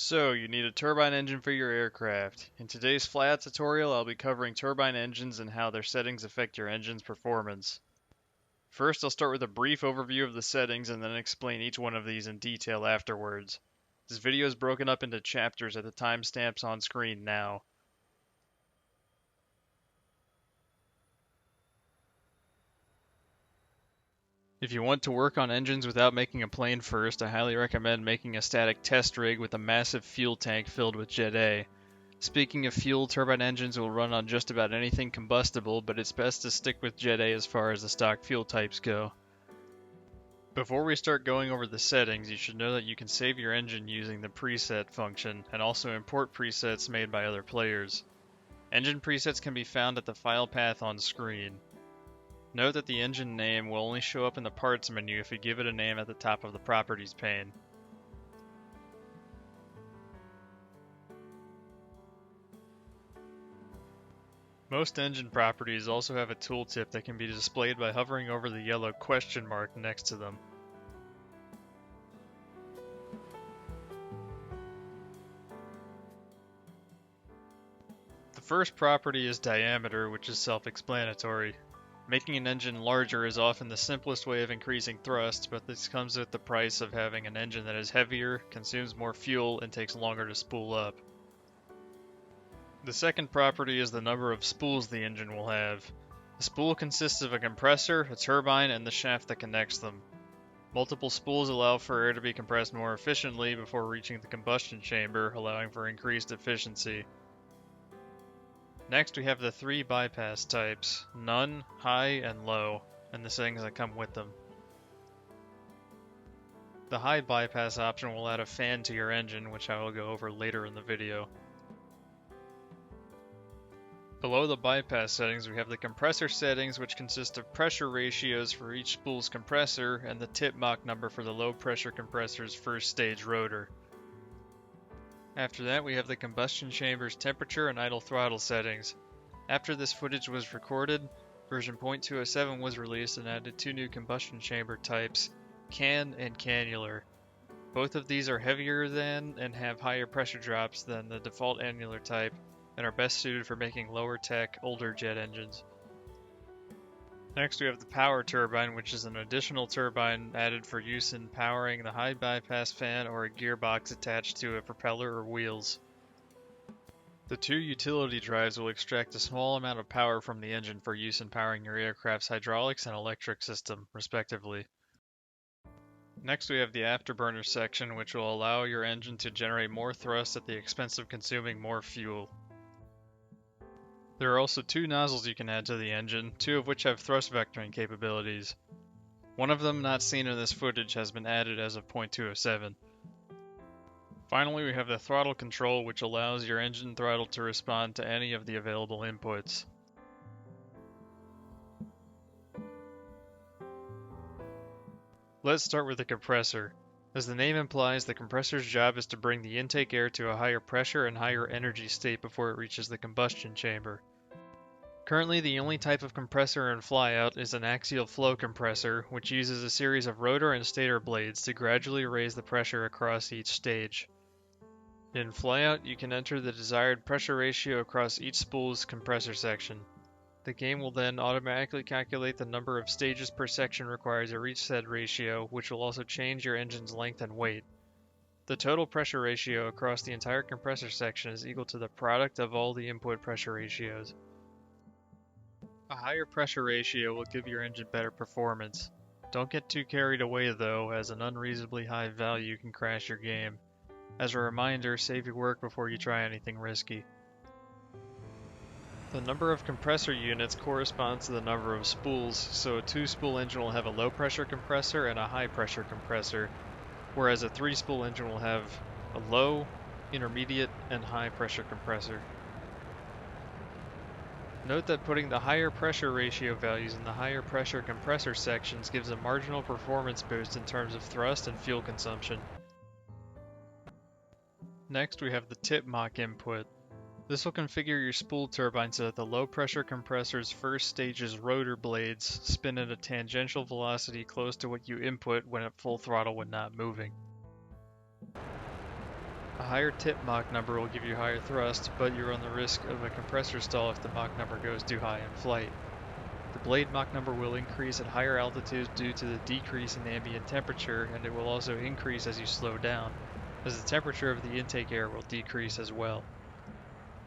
So, you need a turbine engine for your aircraft. In today's Flyout tutorial, I'll be covering turbine engines and how their settings affect your engine's performance. First, I'll start with a brief overview of the settings and then explain each one of these in detail afterwards. This video is broken up into chapters at the timestamps on screen now. If you want to work on engines without making a plane first, I highly recommend making a static test rig with a massive fuel tank filled with Jet A. Speaking of fuel, turbine engines will run on just about anything combustible, but it's best to stick with Jet A as far as the stock fuel types go. Before we start going over the settings, you should know that you can save your engine using the preset function, and also import presets made by other players. Engine presets can be found at the file path on screen. Note that the engine name will only show up in the parts menu if you give it a name at the top of the properties pane. Most engine properties also have a tooltip that can be displayed by hovering over the yellow question mark next to them. The first property is diameter, which is self-explanatory. Making an engine larger is often the simplest way of increasing thrust, but this comes at the price of having an engine that is heavier, consumes more fuel, and takes longer to spool up. The second property is the number of spools the engine will have. A spool consists of a compressor, a turbine, and the shaft that connects them. Multiple spools allow for air to be compressed more efficiently before reaching the combustion chamber, allowing for increased efficiency. Next, we have the three bypass types: none, high, and low, and the settings that come with them. The high bypass option will add a fan to your engine, which I will go over later in the video. Below the bypass settings, we have the compressor settings, which consist of pressure ratios for each spool's compressor and the tip Mach number for the low pressure compressor's first stage rotor. After that, we have the combustion chamber's temperature and idle throttle settings. After this footage was recorded, version 0.207 was released and added two new combustion chamber types, can and cannular. Both of these are heavier than and have higher pressure drops than the default annular type, and are best suited for making lower tech, older jet engines. Next, we have the power turbine, which is an additional turbine added for use in powering the high bypass fan or a gearbox attached to a propeller or wheels. The two utility drives will extract a small amount of power from the engine for use in powering your aircraft's hydraulics and electric system, respectively. Next, we have the Afterburner section, which will allow your engine to generate more thrust at the expense of consuming more fuel. There are also two nozzles you can add to the engine, two of which have thrust vectoring capabilities. One of them, not seen in this footage, has been added as of 0.207. Finally, we have the throttle control, which allows your engine throttle to respond to any of the available inputs. Let's start with the compressor. As the name implies, the compressor's job is to bring the intake air to a higher pressure and higher energy state before it reaches the combustion chamber. Currently, the only type of compressor in Flyout is an axial flow compressor, which uses a series of rotor and stator blades to gradually raise the pressure across each stage. In Flyout, you can enter the desired pressure ratio across each spool's compressor section. The game will then automatically calculate the number of stages per section required to reach said ratio, which will also change your engine's length and weight. The total pressure ratio across the entire compressor section is equal to the product of all the input pressure ratios. A higher pressure ratio will give your engine better performance. Don't get too carried away though, as an unreasonably high value can crash your game. As a reminder, save your work before you try anything risky. The number of compressor units corresponds to the number of spools, so a 2-spool engine will have a low pressure compressor and a high pressure compressor, whereas a 3-spool engine will have a low, intermediate, and high pressure compressor. Note that putting the higher pressure ratio values in the higher pressure compressor sections gives a marginal performance boost in terms of thrust and fuel consumption. Next, we have the tip Mach input. This will configure your spool turbine so that the low pressure compressor's first stage's rotor blades spin at a tangential velocity close to what you input when at full throttle when not moving. A higher tip Mach number will give you higher thrust, but you run the risk of a compressor stall if the Mach number goes too high in flight. The blade Mach number will increase at higher altitudes due to the decrease in ambient temperature, and it will also increase as you slow down, as the temperature of the intake air will decrease as well.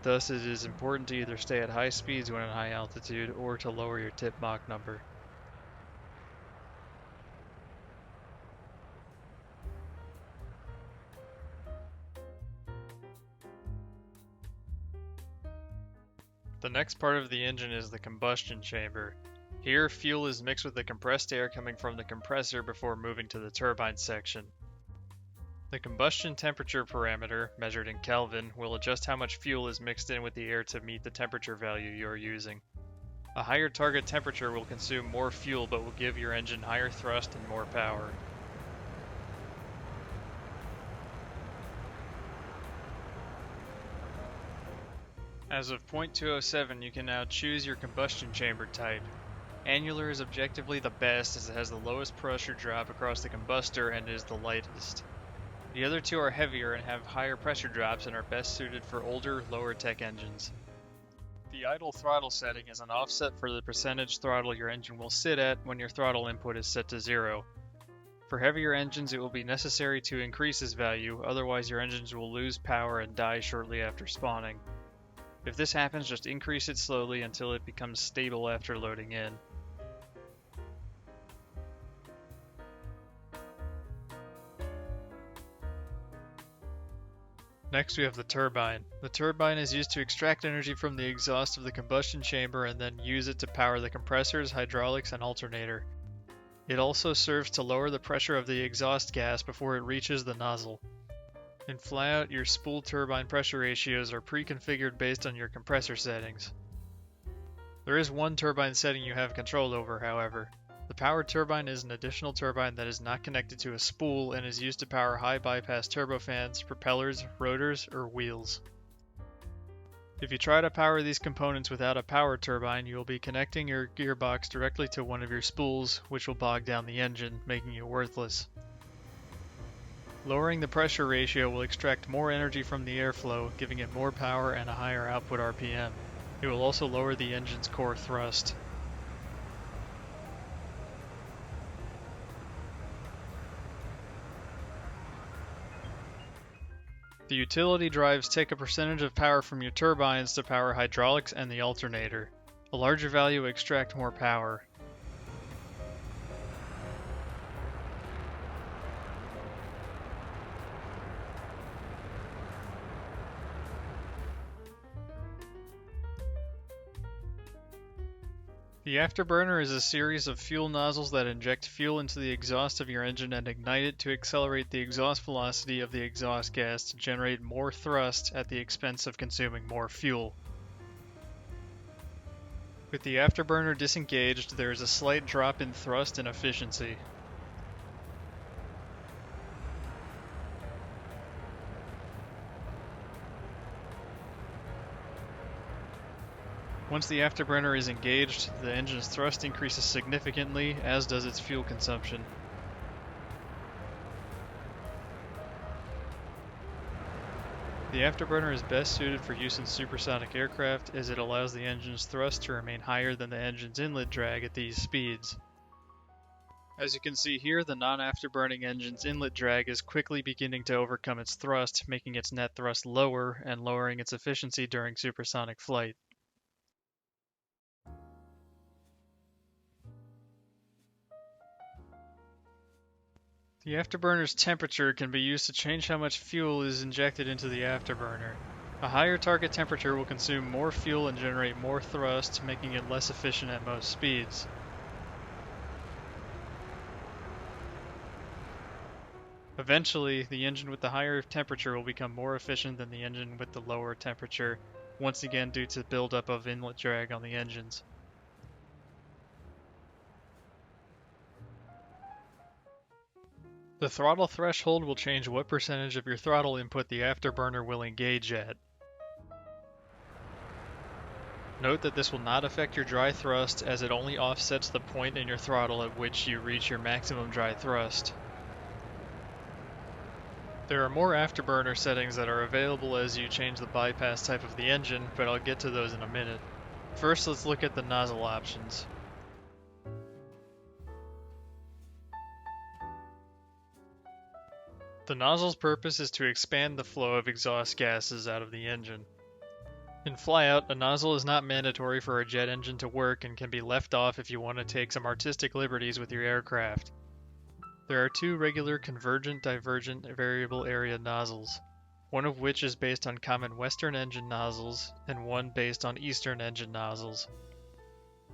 Thus, it is important to either stay at high speeds when at high altitude or to lower your tip Mach number. The next part of the engine is the combustion chamber. Here, fuel is mixed with the compressed air coming from the compressor before moving to the turbine section. The combustion temperature parameter, measured in Kelvin, will adjust how much fuel is mixed in with the air to meet the temperature value you are using. A higher target temperature will consume more fuel but will give your engine higher thrust and more power. As of 0.207, you can now choose your combustion chamber type. Annular is objectively the best as it has the lowest pressure drop across the combustor and is the lightest. The other two are heavier and have higher pressure drops and are best suited for older, lower tech engines. The idle throttle setting is an offset for the percentage throttle your engine will sit at when your throttle input is set to 0. For heavier engines, it will be necessary to increase this value, otherwise your engines will lose power and die shortly after spawning. If this happens, just increase it slowly until it becomes stable after loading in. Next we have the turbine. The turbine is used to extract energy from the exhaust of the combustion chamber and then use it to power the compressors, hydraulics, and alternator. It also serves to lower the pressure of the exhaust gas before it reaches the nozzle. In Flyout, your spool turbine pressure ratios are pre-configured based on your compressor settings. There is one turbine setting you have control over, however. The power turbine is an additional turbine that is not connected to a spool and is used to power high bypass turbofans, propellers, rotors, or wheels. If you try to power these components without a power turbine, you will be connecting your gearbox directly to one of your spools, which will bog down the engine, making it worthless. Lowering the pressure ratio will extract more energy from the airflow, giving it more power and a higher output RPM. It will also lower the engine's core thrust. The utility drives take a percentage of power from your turbines to power hydraulics and the alternator. A larger value will extract more power. The Afterburner is a series of fuel nozzles that inject fuel into the exhaust of your engine and ignite it to accelerate the exhaust velocity of the exhaust gas to generate more thrust at the expense of consuming more fuel. With the Afterburner disengaged, there is a slight drop in thrust and efficiency. Once the Afterburner is engaged, the engine's thrust increases significantly, as does its fuel consumption. The Afterburner is best suited for use in supersonic aircraft as it allows the engine's thrust to remain higher than the engine's inlet drag at these speeds. As you can see here, the non-afterburning engine's inlet drag is quickly beginning to overcome its thrust, making its net thrust lower and lowering its efficiency during supersonic flight. The Afterburner's temperature can be used to change how much fuel is injected into the Afterburner. A higher target temperature will consume more fuel and generate more thrust, making it less efficient at most speeds. Eventually, the engine with the higher temperature will become more efficient than the engine with the lower temperature, once again due to buildup of inlet drag on the engines. The throttle threshold will change what percentage of your throttle input the Afterburner will engage at. Note that this will not affect your dry thrust as it only offsets the point in your throttle at which you reach your maximum dry thrust. There are more afterburner settings that are available as you change the bypass type of the engine, but I'll get to those in a minute. First, let's look at the nozzle options. The nozzle's purpose is to expand the flow of exhaust gases out of the engine. In Flyout, a nozzle is not mandatory for a jet engine to work and can be left off if you want to take some artistic liberties with your aircraft. There are two regular convergent-divergent variable area nozzles, one of which is based on common Western engine nozzles and one based on Eastern engine nozzles.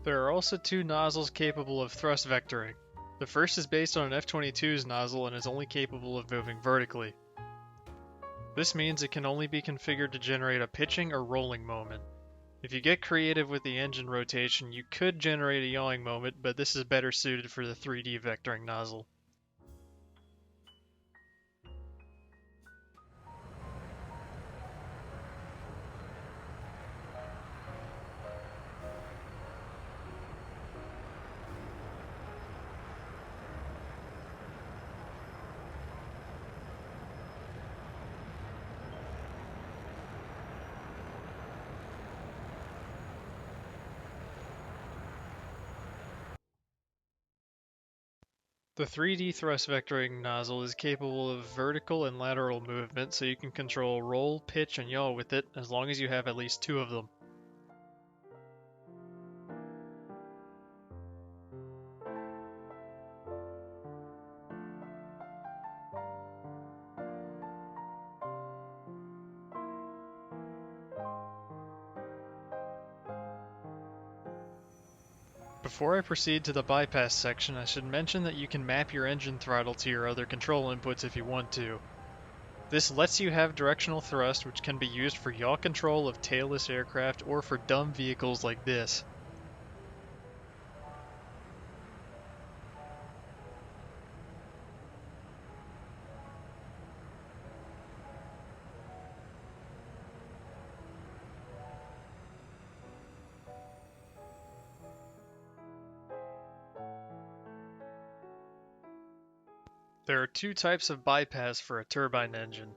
There are also two nozzles capable of thrust vectoring. The first is based on an F-22's nozzle and is only capable of moving vertically. This means it can only be configured to generate a pitching or rolling moment. If you get creative with the engine rotation, you could generate a yawing moment, but this is better suited for the 3D vectoring nozzle. The 3D thrust vectoring nozzle is capable of vertical and lateral movement, so you can control roll, pitch, and yaw with it as long as you have at least two of them. Before I proceed to the bypass section, I should mention that you can map your engine throttle to your other control inputs if you want to. This lets you have directional thrust, which can be used for yaw control of tailless aircraft or for dumb vehicles like this. There are two types of bypass for a turbine engine.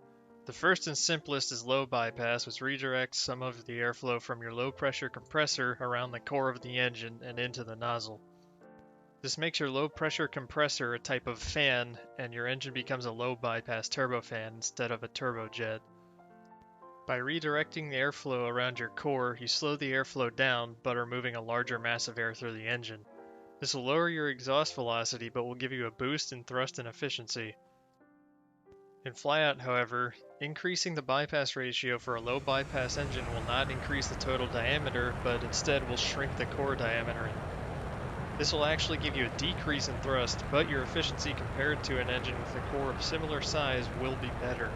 The first and simplest is low bypass, which redirects some of the airflow from your low pressure compressor around the core of the engine and into the nozzle. This makes your low pressure compressor a type of fan, and your engine becomes a low bypass turbofan instead of a turbojet. By redirecting the airflow around your core, you slow the airflow down, but are moving a larger mass of air through the engine. This will lower your exhaust velocity, but will give you a boost in thrust and efficiency. In Flyout, however, increasing the bypass ratio for a low bypass engine will not increase the total diameter, but instead will shrink the core diameter. This will actually give you a decrease in thrust, but your efficiency compared to an engine with a core of similar size will be better.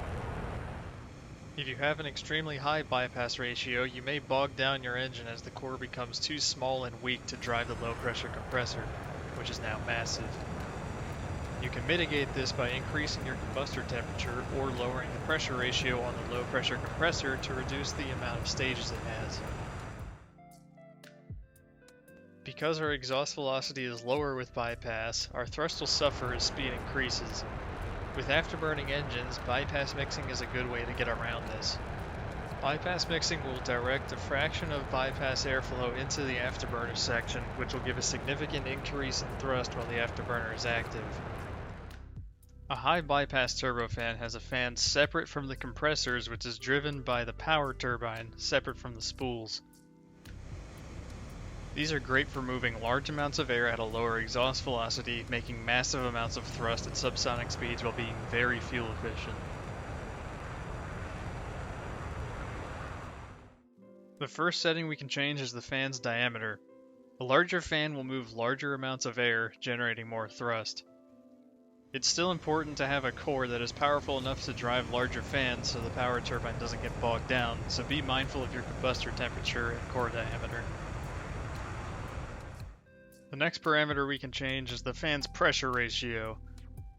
If you have an extremely high bypass ratio, you may bog down your engine as the core becomes too small and weak to drive the low pressure compressor, which is now massive. You can mitigate this by increasing your combustor temperature or lowering the pressure ratio on the low pressure compressor to reduce the amount of stages it has. Because our exhaust velocity is lower with bypass, our thrust will suffer as speed increases. With afterburning engines, bypass mixing is a good way to get around this. Bypass mixing will direct a fraction of bypass airflow into the afterburner section, which will give a significant increase in thrust while the afterburner is active. A high bypass turbofan has a fan separate from the compressors, which is driven by the power turbine, separate from the spools. These are great for moving large amounts of air at a lower exhaust velocity, making massive amounts of thrust at subsonic speeds while being very fuel efficient. The first setting we can change is the fan's diameter. A larger fan will move larger amounts of air, generating more thrust. It's still important to have a core that is powerful enough to drive larger fans so the power turbine doesn't get bogged down, so be mindful of your combustor temperature and core diameter. The next parameter we can change is the fan's pressure ratio.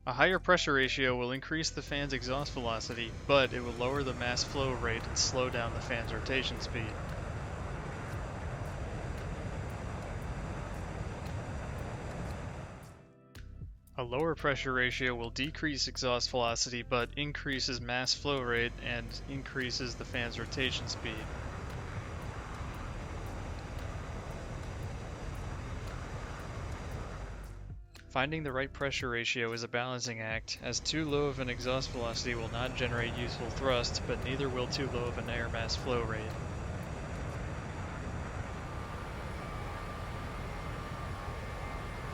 A higher pressure ratio will increase the fan's exhaust velocity, but it will lower the mass flow rate and slow down the fan's rotation speed. A lower pressure ratio will decrease exhaust velocity but increases mass flow rate and increases the fan's rotation speed. Finding the right pressure ratio is a balancing act, as too low of an exhaust velocity will not generate useful thrust, but neither will too low of an air mass flow rate.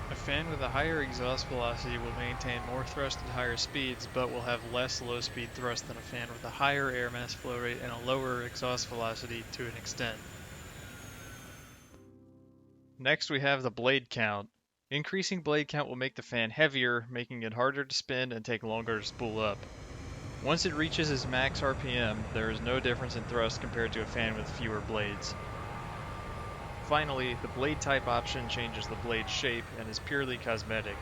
A fan with a higher exhaust velocity will maintain more thrust at higher speeds, but will have less low-speed thrust than a fan with a higher air mass flow rate and a lower exhaust velocity to an extent. Next we have the blade count. Increasing blade count will make the fan heavier, making it harder to spin and take longer to spool up. Once it reaches its max RPM, there is no difference in thrust compared to a fan with fewer blades. Finally, the blade type option changes the blade shape and is purely cosmetic.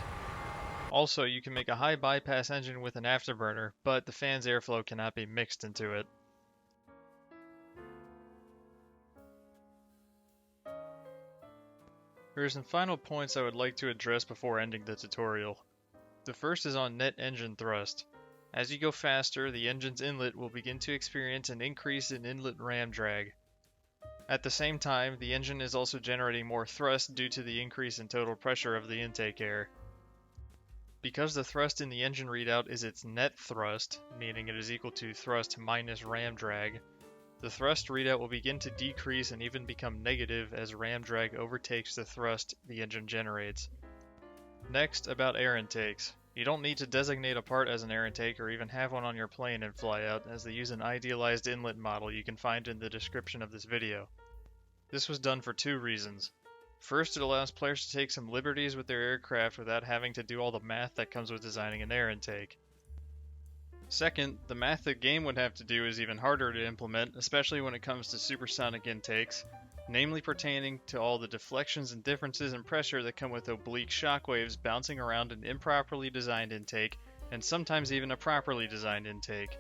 Also, you can make a high bypass engine with an afterburner, but the fan's airflow cannot be mixed into it. There are some final points I would like to address before ending the tutorial. The first is on net engine thrust. As you go faster, the engine's inlet will begin to experience an increase in inlet ram drag. At the same time, the engine is also generating more thrust due to the increase in total pressure of the intake air. Because the thrust in the engine readout is its net thrust, meaning it is equal to thrust minus ram drag, the thrust readout will begin to decrease and even become negative as ram drag overtakes the thrust the engine generates. Next, about air intakes. You don't need to designate a part as an air intake or even have one on your plane in Flyout, as they use an idealized inlet model you can find in the description of this video. This was done for two reasons. First, it allows players to take some liberties with their aircraft without having to do all the math that comes with designing an air intake. Second, the math the game would have to do is even harder to implement, especially when it comes to supersonic intakes, namely pertaining to all the deflections and differences in pressure that come with oblique shockwaves bouncing around an improperly designed intake, and sometimes even a properly designed intake.